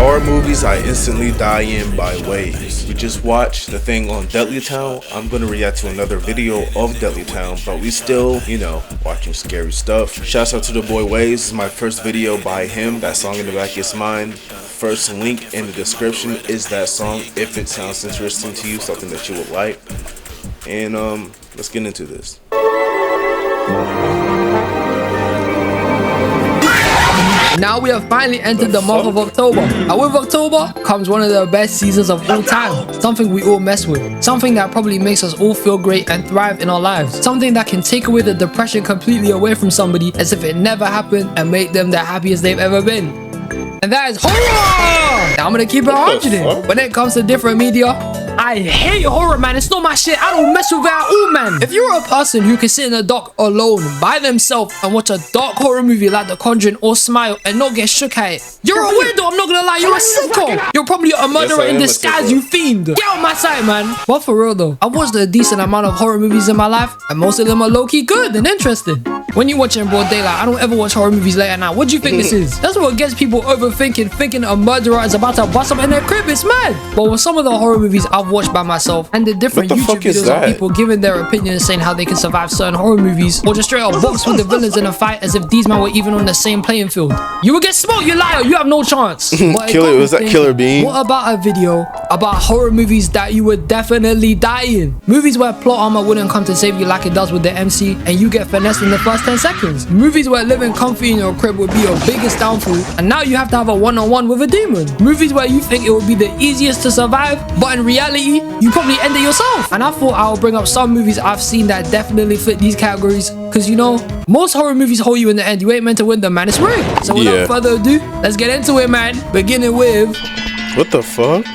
Horror movies I instantly die in by waves. We just watched the thing on Deadly Town. I'm gonna react to another video of Deadly Town, but we still, watching scary stuff. Shouts out to the boy Waves. This is my first video by him. That song in the back is mine. First link in the description is that song if it sounds interesting to you, something that you would like. And let's get into this. Now we have finally entered the month of October, and with October comes one of the best seasons of all time. Something we all mess with, something that probably makes us all feel great and thrive in our lives, something that can take away the depression completely away from somebody as if it never happened and make them the happiest they've ever been. And that is horror! Now I'm gonna keep it 100. When it comes to different media, I hate horror, man. It's not my shit. I don't mess with it at all, man. If you're a person who can sit in the dark alone by themselves and watch a dark horror movie like The Conjuring or Smile and not get shook at it, you're a weirdo. I'm not gonna lie. You're a sicko. You're probably a murderer in disguise, you fiend. Get out my sight, man. But for real though, I've watched a decent amount of horror movies in my life, and most of them are low-key good and interesting. When you watch it in broad daylight, I don't ever watch horror movies late at night. What do you think this is? That's what gets people overthinking, thinking a murderer is about to bust up in their crib. It's mad. But with some of the horror movies I've watched by myself and the different YouTube videos of people giving their opinions, saying how they can survive certain horror movies, or just straight up box with the villains in a fight as if these men were even on the same playing field, you will get smoked, you liar. You have no chance. Killer, was that Killer Bean? What about a video about horror movies that you would definitely die in? Movies where plot armor wouldn't come to save you like it does with the MC, and you get finessed in the first 10 seconds. Movies where living comfy in your crib would be your biggest downfall, and now you have to have a one-on-one with a demon. Movies where you think it would be the easiest to survive, but in reality, you probably end it yourself. And I thought I would bring up some movies I've seen that definitely fit these categories, because most horror movies hold you in the end. You ain't meant to win them, man. It's rigged. So without further ado, let's get into it, man. Beginning with... What the fuck?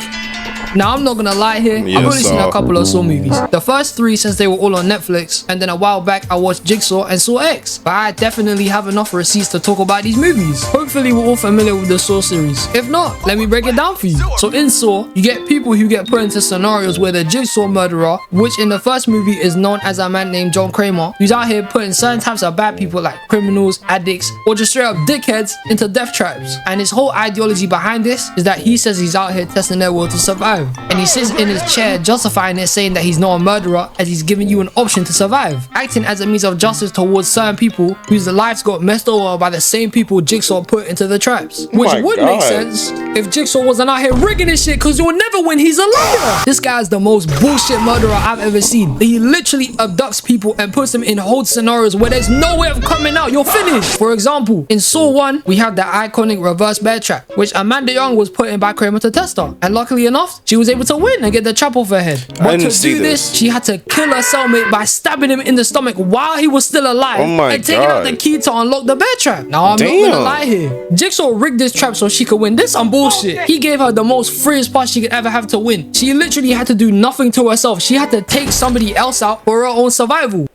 Now, I'm not gonna lie here, I've only seen a couple of Saw movies. The first 3 since they were all on Netflix, and then a while back I watched Jigsaw and Saw X. But I definitely have enough receipts to talk about these movies. Hopefully we're all familiar with the Saw series. If not, let me break it down for you. So in Saw, you get people who get put into scenarios where the Jigsaw murderer, which in the first movie is known as a man named John Kramer, who's out here putting certain types of bad people like criminals, addicts, or just straight up dickheads into death traps. And his whole ideology behind this is that he says he's out here testing their will to survive. And he sits in his chair justifying it, saying that he's not a murderer as he's giving you an option to survive, acting as a means of justice towards certain people whose lives got messed over by the same people Jigsaw put into the traps. Which would make sense if Jigsaw wasn't out here rigging this shit, because you'll never win. He's a liar. This guy's the most bullshit murderer I've ever seen. He literally abducts people and puts them in hold scenarios where there's no way of coming out. You're finished. For example, in Saw 1, we have the iconic reverse bear trap, which Amanda Young was put in by Kramer to test her. And luckily enough, she was able to win and get the trap off her head. But to do this, she had to kill her cellmate by stabbing him in the stomach while he was still alive and taking out the key to unlock the bear trap. Now, I'm not gonna lie here. Jigsaw rigged this trap so she could win. This some bullshit. He gave her the most freest part she could ever have to win. She literally had to do nothing to herself. She had to take somebody else out for her own survival.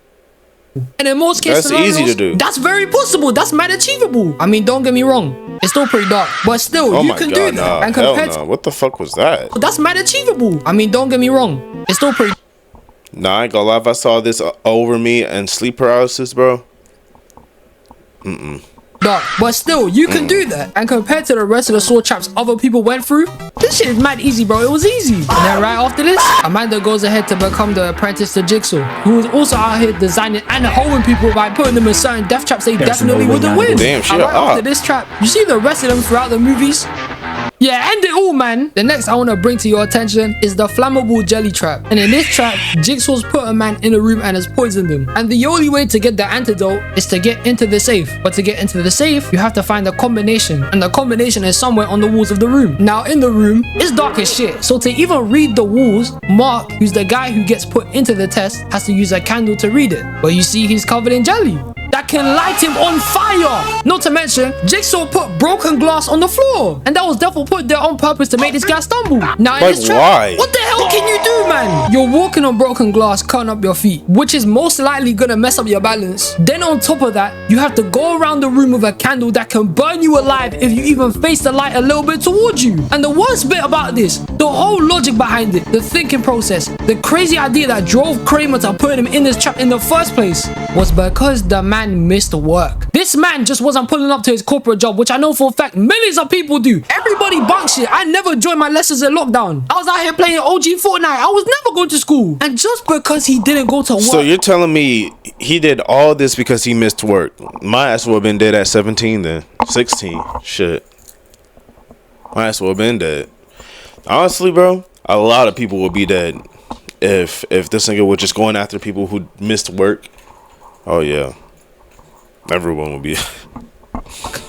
And in most cases, that's easy to do. That's very possible. That's mad achievable. I mean, don't get me wrong. It's still pretty dark, but still, you can do that. Nah, and compared to what the fuck was that? That's mad achievable. I mean, don't get me wrong. It's still pretty. Nah, I ain't gonna lie. If I saw this over me and sleep paralysis, bro. Dark, but still, you can do that. And compared to the rest of the Saw traps other people went through, this shit is mad easy, bro. It was easy. And then right after this, Amanda goes ahead to become the apprentice to Jigsaw, who was also out here designing and holding people by putting them in certain death traps they definitely wouldn't win. Damn, shit. And right after this trap, you see the rest of them throughout the movies. Yeah, end it all, man. The next I want to bring to your attention is the flammable jelly trap. And in this trap, Jigsaw's put a man in a room and has poisoned him. And the only way to get the antidote is to get into the safe. But to get into the safe, you have to find a combination. And the combination is somewhere on the walls of the room. Now, in the room, it's dark as shit. So to even read the walls, Mark, who's the guy who gets put into the test, has to use a candle to read it. But you see, he's covered in jelly that can light him on fire. Not to mention, Jigsaw put broken glass on the floor, and that was definitely put there on purpose to make this guy stumble. Now in this trap, what the hell can you do, man? You're walking on broken glass, cutting up your feet, which is most likely gonna mess up your balance. Then on top of that, you have to go around the room with a candle that can burn you alive if you even face the light a little bit towards you. And the worst bit about this, the whole logic behind it, the thinking process, the crazy idea that drove Kramer to put him in this trap in the first place, was because the man missed work. This this man just wasn't pulling up to his corporate job, which I know for a fact millions of people do. Everybody bunks shit. I never joined my lessons in lockdown. I was out here playing OG Fortnite. I was never going to school. And just because he didn't go to work. So you're telling me he did all this because he missed work? My ass would have been dead at 17 then. 16. Shit. My ass would have been dead. Honestly, bro, a lot of people would be dead if this nigga was just going after people who missed work. Oh yeah. Everyone would be.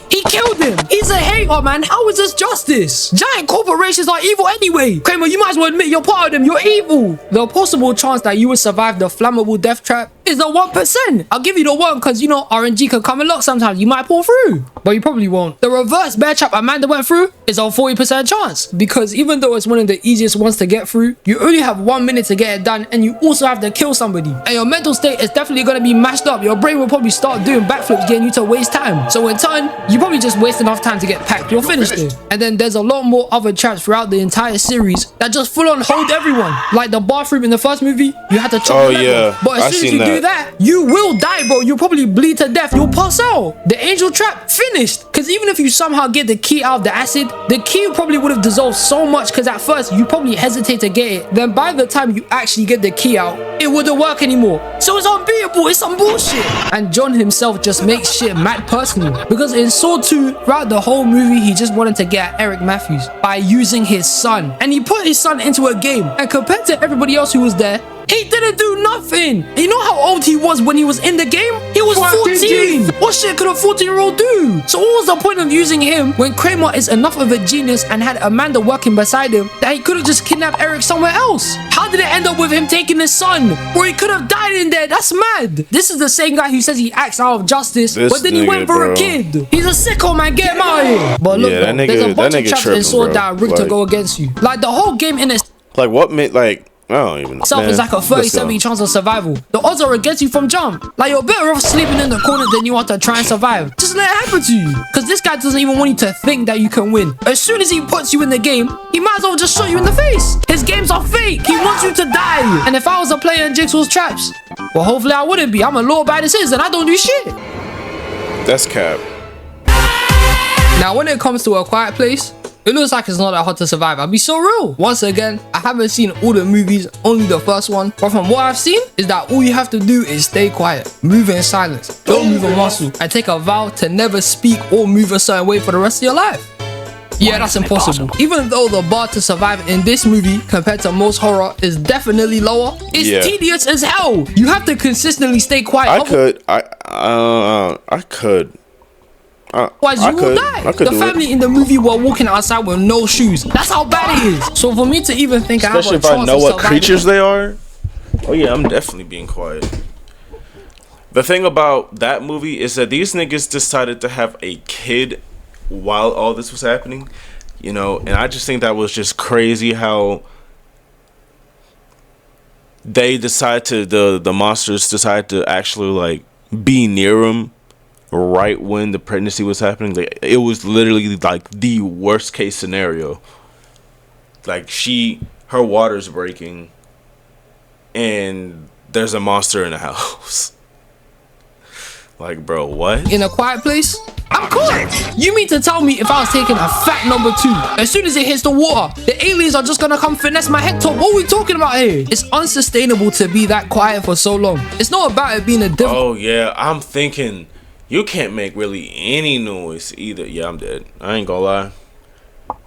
He killed him. He's a hater, man. How is this justice? Giant corporations are evil anyway. Kramer, you might as well admit you're part of them. You're evil. The possible chance that you would survive the flammable death trap is the 1%. I'll give you the 1 because, you know, RNG can come in luck sometimes. You might pull through, but you probably won't. The reverse bear trap Amanda went through is a 40% chance because even though it's one of the easiest ones to get through, you only have 1 minute to get it done and you also have to kill somebody. And your mental state is definitely going to be mashed up. Your brain will probably start doing backflips, getting you to waste time. So in turn, you probably just waste enough time to get packed. You're finished there. And then there's a lot more other traps throughout the entire series that just full on hold everyone. Like the bathroom in the first movie, you had to chop the leg off. But as soon as you do that, you will die, bro. You'll probably bleed to death. You'll pass out. The angel trap finished. Because even if you somehow get the key out of the acid, the key probably would have dissolved so much because at first you probably hesitate to get it. Then by the time you actually get the key out, it wouldn't work anymore. So it's unbeatable. It's some bullshit. And John himself just makes shit mad personal. Because in Saw 2, throughout the whole movie, he just wanted to get at Eric Matthews by using his son. And he put his son into a game. And compared to everybody else who was there, he didn't do nothing. You know how old he was when he was in the game? He was 14. What shit could a 14-year-old do? So what was the point of using him when Kramer is enough of a genius and had Amanda working beside him that he could have just kidnapped Eric somewhere else? How did it end up with him taking his son? Or he could have died in there. That's mad. This is the same guy who says he acts out of justice, but then he went for a kid. He's a sicko, man. Get him out of here. But look, bro, there's a bunch of traps in Saw that are rigged to go against you. Like the whole game in its what made I don't even know. Itself is like a 30-70 chance of survival. The odds are against you from jump. Like you're better off sleeping in the corner than you are to try and survive. Just let it happen to you. Because this guy doesn't even want you to think that you can win. As soon as he puts you in the game, he might as well just shoot you in the face. His games are fake. He wants you to die. And if I was a player in Jigsaw's traps, well, hopefully I wouldn't be. I'm a law-abiding citizen. I don't do shit. That's cap. Now, when it comes to A Quiet Place, it looks like it's not that hard to survive. I'll be so real. Once again, I haven't seen all the movies, only the first one. But from what I've seen, is that all you have to do is stay quiet, move in silence, don't move a muscle, and take a vow to never speak or move a certain way for the rest of your life. Yeah, that's impossible. Even though the bar to survive in this movie compared to most horror is definitely lower, it's tedious as hell. You have to consistently stay quiet. I could. Otherwise you will die. The family in the movie were walking outside with no shoes. That's how bad it is. So for me to even think especially if I know what creatures they are, oh yeah, I'm definitely being quiet. The thing about that movie is that these niggas decided to have a kid while all this was happening, you know, and I just think that was just crazy how they decided to the monsters decided to actually like be near him right when the pregnancy was happening. Like, it was literally like the worst case scenario. Like her water's breaking and there's a monster in the house. Like, bro, what? In A Quiet Place? I'm cool. You mean to tell me if I was taking a fat number 2, as soon as it hits the water, the aliens are just gonna come finesse my head top? What are we talking about here? It's unsustainable to be that quiet for so long. It's not about it being a different. Oh yeah, I'm thinking you can't make really any noise either. Yeah, I'm dead. I ain't gonna lie.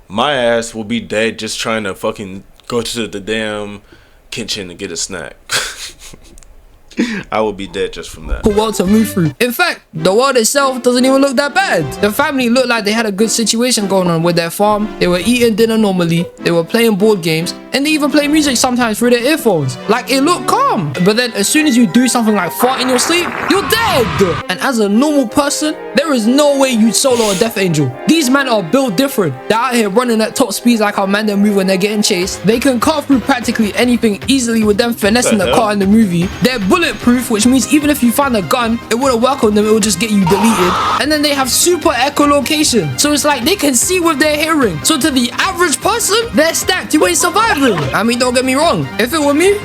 My ass will be dead just trying to fucking go to the damn kitchen to get a snack. I will be dead just from that. World to move through. In fact, the world itself doesn't even look that bad. The family looked like they had a good situation going on with their farm. They were eating dinner normally. They were playing board games. And they even play music sometimes through their earphones. Like, it looked calm. But then as soon as you do something like fart in your sleep, you're dead. And as a normal person, there is no way you'd solo a Death Angel. These men are built different. They're out here running at top speeds like how Amanda move when they're getting chased. They can cut through practically anything easily with them finessing the car in the movie. They're bulletproof, which means even if you find a gun, it wouldn't work on them. It will just get you deleted. And then they have super echolocation. So it's like they can see with their hearing. So to the average person, they're stacked. You ain't surviving. I mean, don't get me wrong. If it were me,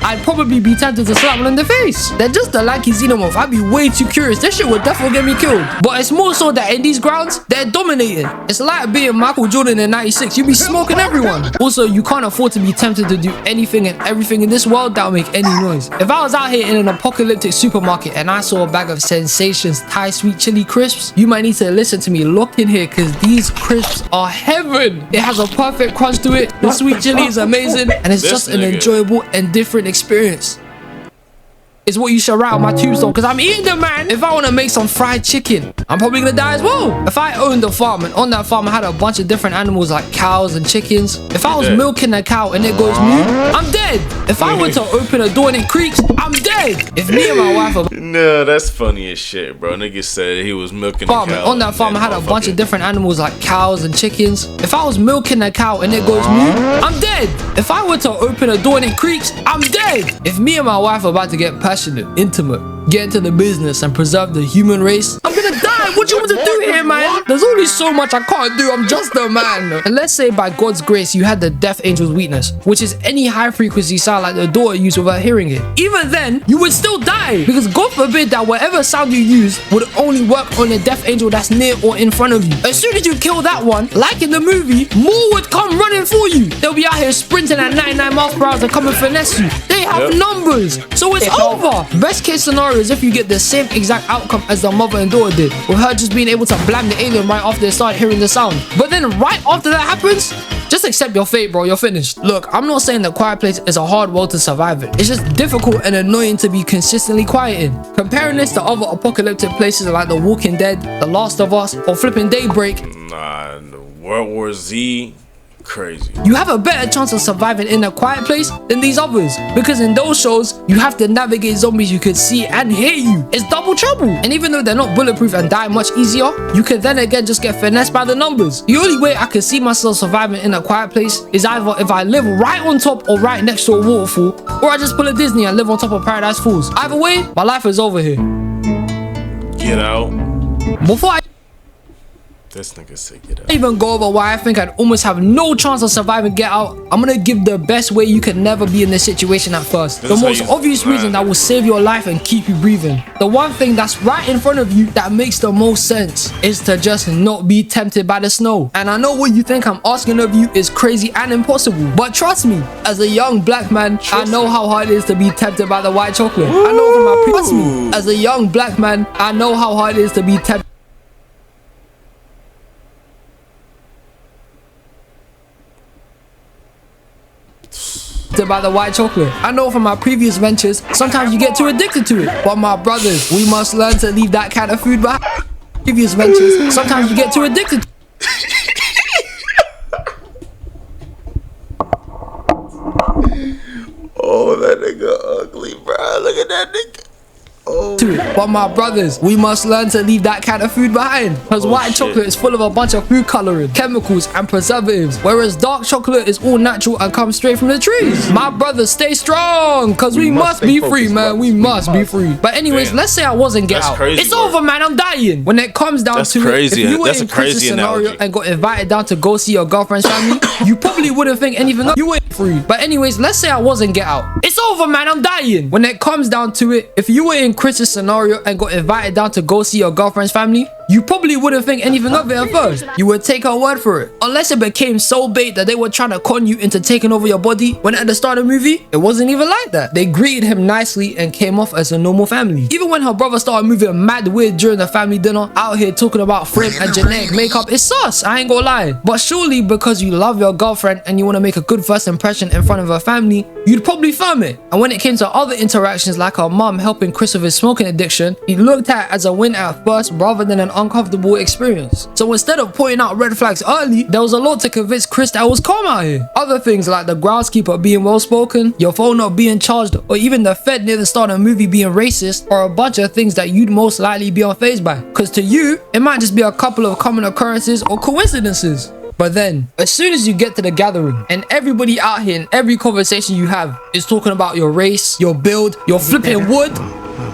I'd probably be tempted to slap one in the face. They're just a lanky xenomorph. I'd be way too curious. This shit would definitely get me killed. But it's more so that in these grounds, they're dominating. It's like being Michael Jordan in 96. You be smoking everyone. Also, you can't afford to be tempted to do anything and everything in this world that will make any noise. If I was out here in an apocalyptic supermarket and I saw a bag of Sensations Thai sweet chili crisps, you might need to listen to me. Look in here because these crisps are heaven. It has a perfect crunch to it. The sweet chili is amazing and it's just an enjoyable and different experience. Is what you should write on my tombstone, because I'm eating them, man. If I want to make some fried chicken, I'm probably gonna die as well. If I owned a farm and on that farm I had a bunch of different animals like cows and chickens, if I was milking a cow and it goes moo, I'm dead. If I were to open a door and it creaks, I'm dead. If me and my wife are no, that's funny as shit, bro. Nigga said he was milking a cow. On that farm I had a bunch of different animals like cows and chickens. If I was milking a cow and it goes moo, I'm dead. If I were to open a door and it creaks, I'm dead. If me and my wife are about to get passionate, intimate, get into the business and preserve the human race, I'm gonna die. What you want to do here, man? There's only so much I can't do. I'm just a man. And let's say by God's grace you had the deaf angel's weakness, which is any high frequency sound like the daughter used without hearing it. Even then, you would still die, because God forbid that whatever sound you use would only work on a deaf angel that's near or in front of you. As soon as you kill that one, like in the movie, more would come running for you. They'll be out here sprinting at 99 miles per hour to come and finesse you. They have numbers, so it's over. Best case scenario is if you get the same exact outcome as the mother and daughter did, with her just being able to blam the alien right after they start hearing the sound. But then right after that happens, just accept your fate, bro. You're finished. Look, I'm not saying that Quiet Place is a hard world to survive in. It's just difficult and annoying to be consistently quiet in. Comparing this to other apocalyptic places like The Walking Dead, The Last of Us, or flipping Daybreak, nah, World War Z, crazy. You have a better chance of surviving in a quiet place than these others, because in those shows you have to navigate zombies you can see and hear you. It's double trouble. And even though they're not bulletproof and die much easier, you can then again just get finessed by the numbers. The only way I can see myself surviving in a quiet place is either if I live right on top or right next to a waterfall, or I just pull a Disney and live on top of Paradise Falls. Either way, my life is over here. Get out. Before I This nigga said get out. even go over why I think I'd almost have no chance of surviving Get Out, I'm gonna give the best way you can never be in this situation at first. The most obvious reason that will save your life and keep you breathing. The one thing that's right in front of you that makes the most sense is to just not be tempted by the snow. And I know what you think I'm asking of you is crazy and impossible, but trust me, as a young black man, I know how hard it is to be tempted by the white chocolate. I know from my trust me, as a young black man, I know how hard it is to be tempted by the white chocolate. I know from my previous ventures, sometimes you get too addicted to it. But my brothers, we must learn to leave that kind of food behind. Previous ventures, sometimes you get too addicted to Oh, that nigga ugly, bro. Look at that nigga. Oh. But my brothers, we must learn to leave that kind of food behind, because white chocolate is full of a bunch of food coloring, chemicals and preservatives, whereas dark chocolate is all natural and comes straight from the trees. My brothers, stay strong, because we must be free, man. We must be free. But anyways, let's say I wasn't Get Out. It's over, man. I'm dying. When it comes down to it, if you were in Chris's scenario and got invited down to go see your girlfriend's family, you probably wouldn't think anything of you ain't free. But anyways, let's say I wasn't Get Out. It's over, man. I'm dying. When it comes down to it, if you were in Chris's scenario and got invited down to go see your girlfriend's family, you probably wouldn't think anything of it at first. You would take her word for it. Unless it became so bait that they were trying to con you into taking over your body, when at the start of the movie, it wasn't even like that. They greeted him nicely and came off as a normal family. Even when her brother started moving mad weird during the family dinner, out here talking about frame and genetic makeup, it's sus, I ain't gonna lie. But surely because you love your girlfriend and you want to make a good first impression in front of her family, you'd probably film it. And when it came to other interactions like her mom helping Chris with his smoking addiction, he looked at it as a win at first rather than an uncomfortable experience. So instead of pointing out red flags early, there was a lot to convince Chris that it was calm out here. Other things like the groundskeeper being well spoken, your phone not being charged, or even the Fed near the start of the movie being racist, are a bunch of things that you'd most likely be unfazed by. Cause to you, it might just be a couple of common occurrences or coincidences. But then, as soon as you get to the gathering, and everybody out here in every conversation you have is talking about your race, your build, your flipping wood,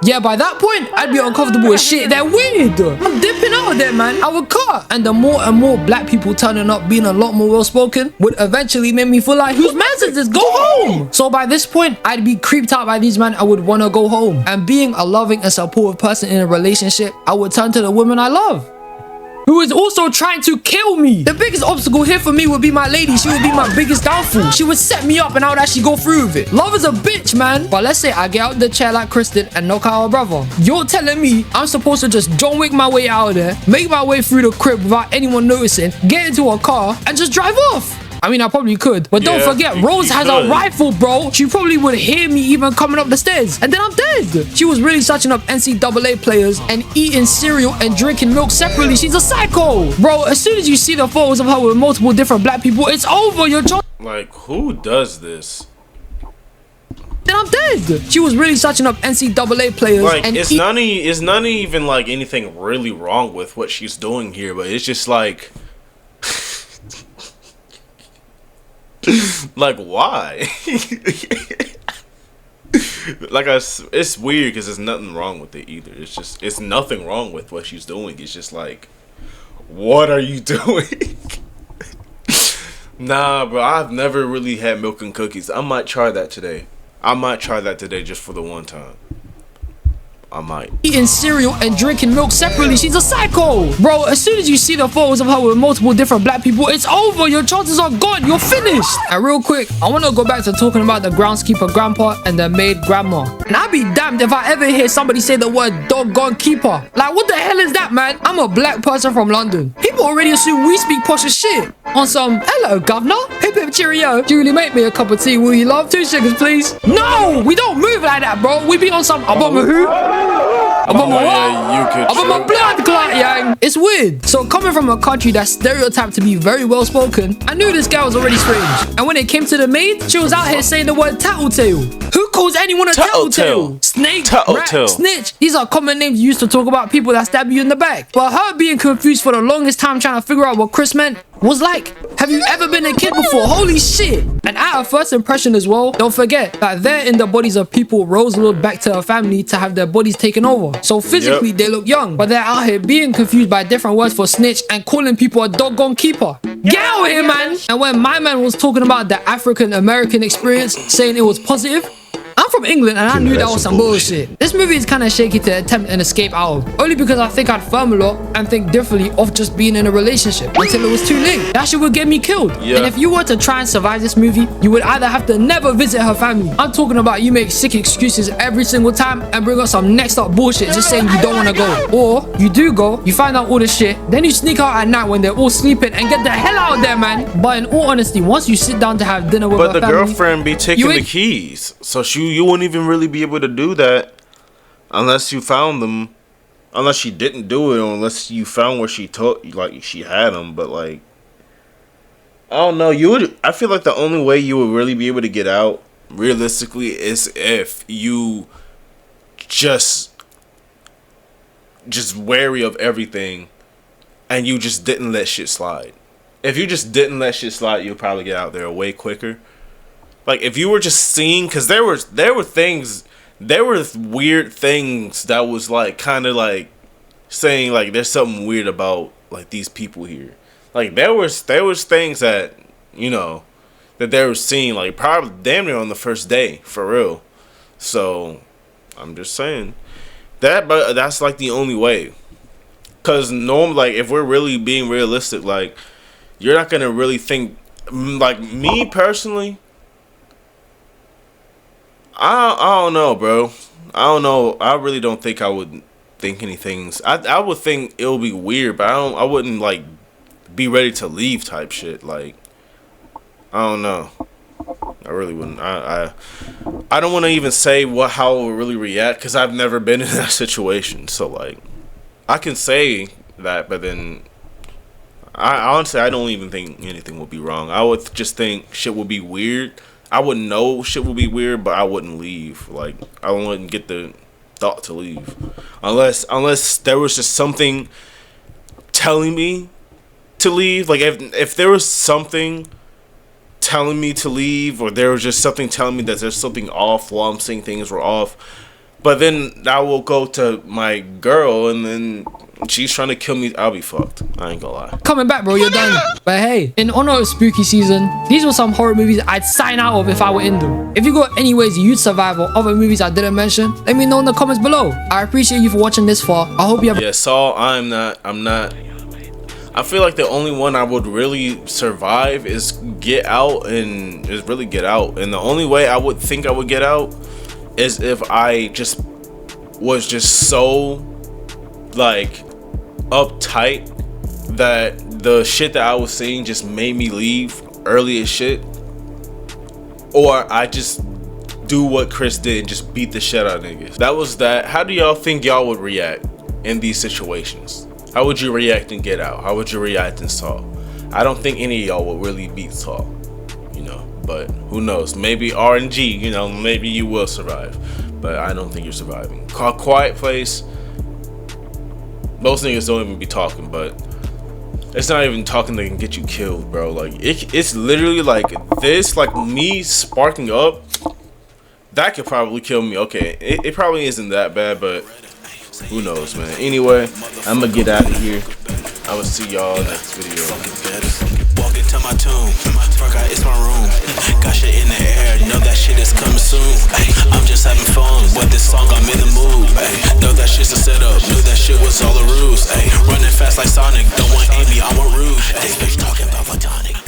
Yeah, by that point, I'd be uncomfortable as shit. They're weird. I'm dipping out of there, man. I would cut. And the more and more black people turning up being a lot more well-spoken would eventually make me feel like, whose message is this? Go home. So by this point, I'd be creeped out by these men. I would want to go home. And being a loving and supportive person in a relationship, I would turn to the woman I love, who is also trying to kill me. The biggest obstacle here for me would be my lady. She would be my biggest downfall. She would set me up and I would actually go through with it. Love is a bitch, man. But let's say I get out the chair like Kristen and knock out her brother. You're telling me I'm supposed to just John Wick my way out of there, make my way through the crib without anyone noticing, get into a car and just drive off? I mean, I probably could, but don't forget, Rose has a rifle, bro. She probably would hear me even coming up the stairs, and then I'm dead. She was really searching up NCAA players and eating cereal and drinking milk separately. She's a psycho. Bro, as soon as you see the photos of her with multiple different black people, it's over. You're like, who does this? Then I'm dead. She was really searching up NCAA players. Like, and it's not even like anything really wrong with what she's doing here, but it's just like... like, why? Like, it's weird because there's nothing wrong with it either. It's nothing wrong with what she's doing. It's just like, what are you doing? Nah, bro, I've never really had milk and cookies. I might try that today. Just for the one time. I might. Eating cereal and drinking milk separately. She's a psycho. Bro, as soon as you see the photos of her with multiple different black people, it's over. Your chances are gone. You're finished. And real quick, I want to go back to talking about the groundskeeper grandpa and the maid grandma. And I'd be damned if I ever hear somebody say the word doggone keeper. Like, what the hell is that, man? I'm a black person from London. People already assume we speak posh as shit. On some, hello, governor. Hip hip cheerio. Julie, make me a cup of tea, will you, love? 2 sugars, please. No, we don't move like that, bro. We be on some, about my who? About my what? About my blood clot, yang. It's weird. So coming from a country that's stereotyped to be very well spoken, I knew this girl was already strange. And when it came to the maid, she was out here saying the word tattletale. Who calls anyone a tattletale? Snake, rat, snitch. These are common names used to talk about people that stab you in the back. But her being confused for the longest time trying to figure out what Chris meant was like, have you ever been a kid before? Holy shit. And at her first impression as well, don't forget that they're in the bodies of people Rose lured back to her family to have their bodies taken over. So physically they look young, but they're out here being confused by different words for snitch and calling people a doggone keeper. Get out of here, man. And when my man was talking about the African American experience, saying it was positive, I'm from England and I knew that was some bullshit. This movie is kind of shaky to attempt an escape out of, only because I think I'd firm a lot and think differently of just being in a relationship until it was too late. That shit would get me killed. And if you were to try and survive this movie, you would either have to never visit her family. I'm talking about you make sick excuses every single time and bring up some next up bullshit just saying you don't want to go. Or you do go, you find out all the shit, then you sneak out at night when they're all sleeping and get the hell out of there, man. But in all honesty, once you sit down to have dinner with her family, girlfriend be taking the keys, so you wouldn't even really be able to do that unless you found them, unless she didn't do it, or unless you found where she she had them. But like, I don't know, I feel like the only way you would really be able to get out realistically is if you just wary of everything and you just didn't let shit slide. If you just didn't let shit slide, you'll probably get out there way quicker. Like, if you were just seeing, because there were weird things that was like kind of like saying like there's something weird about like these people here. Like there was things that, you know, that they were seeing like probably damn near on the first day, for real. So I'm just saying that, but that's like the only way. Cause normally, like, if we're really being realistic, like, you're not gonna really think, like, me personally, I don't know, bro. I don't know. I really don't think I would think anything. I would think it would be weird, but I wouldn't like be ready to leave type shit. Like, I don't know. I really wouldn't. I don't want to even say how I would really react because I've never been in that situation. So like, I can say that, but then I honestly don't even think anything would be wrong. I would just think shit would be weird. I wouldn't know shit would be weird, but I wouldn't leave. Like, I wouldn't get the thought to leave. Unless there was just something telling me to leave. Like, if there was something telling me to leave, or there was just something telling me that there's something off while I'm saying things were off, But then I will go to my girl and then she's trying to kill me. I'll be fucked. I ain't gonna lie. Coming back, bro, you're done. But hey, in honor of spooky season, these were some horror movies I'd sign out of if I were in them. If you got any ways you'd survive or other movies I didn't mention, let me know in the comments below. I appreciate you for watching this far. I hope you have... Yeah, Saw, I'm not. I feel like the only one I would really survive is Get Out, and is really Get Out. And the only way I would think I would get out is if I just was just so like uptight that the shit that I was seeing just made me leave early as shit, or I just do what Chris did and just beat the shit out of niggas. That was that. How do y'all think y'all would react in these situations? How would you react in Get Out? How would you react in Saw? I don't think any of y'all would really beat Saw, you know, but who knows? Maybe RNG, you know, maybe you will survive, but I don't think you're surviving. Quiet Place, most niggas don't even be talking, but it's not even talking that can get you killed, bro. Like, it's literally like this, like me sparking up, that could probably kill me. Okay, it probably isn't that bad, but who knows, man. Anyway, I'm gonna get out of here. I will see y'all next video. Walk into my tomb, forgot it's my room. Got shit in the air, know that shit is coming soon. I'm just having fun with this song, I'm in the mood. Know that shit's a setup, knew that shit was all a ruse. Running fast like Sonic, don't want Amy, I want Rouge. Talking about Platonic.